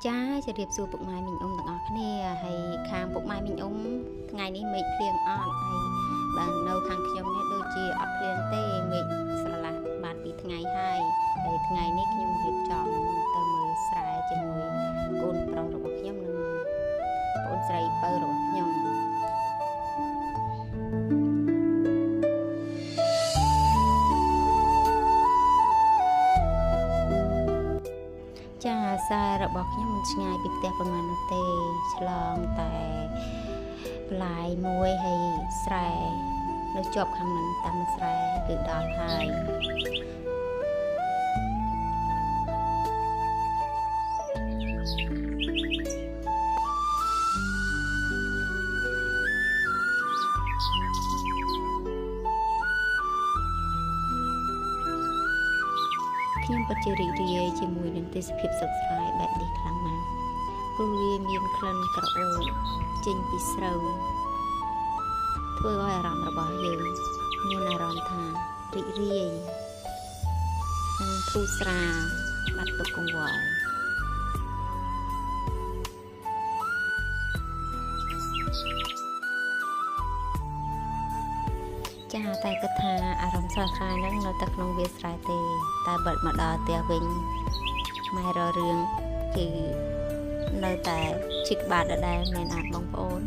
ចាជម្រាបសួរពុកម៉ែមីងអ៊ំទាំងអស់គ្នាហើយខាងពុកម៉ែមីងអ៊ំថ្ងៃនេះមេឃភ្លៀងអត់ហើយបាទនៅខាងខ្ញុំនេះដូចជាអត់ភ្លៀងទេមេឃស្រឡះបានពីថ្ងៃហើយថ្ងៃនេះខ្ញុំរៀបចំទៅមើលស្រែជាមួយកូនប្រុសរបស់ខ្ញុំនិងប្អូនស្រីបើរបស់ខ្ញុំចាខ្សែរបស់ខ្ញុំមិនឆ្ងាយពីផ្ទះប៉ុន្មាននោះទេឆ្លងតែប្លាយមួយហើយស្រែនៅជាប់ខាងនឹងតាមស្រែគឺដល់ហើយខ្ញុំពិតជារីករាយជាមួយនឹងទេសភាពសឹកស្រែបែបនេះខ្លាំងណាស់ព្រោះវាមានក្លិនក្រអូបចេញពីស្រូវធ្វើឲ្យអារម្មណ៍របស់យើងមានអារម្មណ៍ថារីករាយនិងធូរស្រាលបាត់ទុក្ខកង្វល់ចាតែគិតថាអារម្មណ៍ស្រស់ស្រាយហ្នឹងនៅតែក្នុងវាលស្រែទេតែបិទមកដល់ផ្ទះវិញម៉ែររឿងគឺនៅតែជីកបាតដដែលមែនអត់បងប្អូន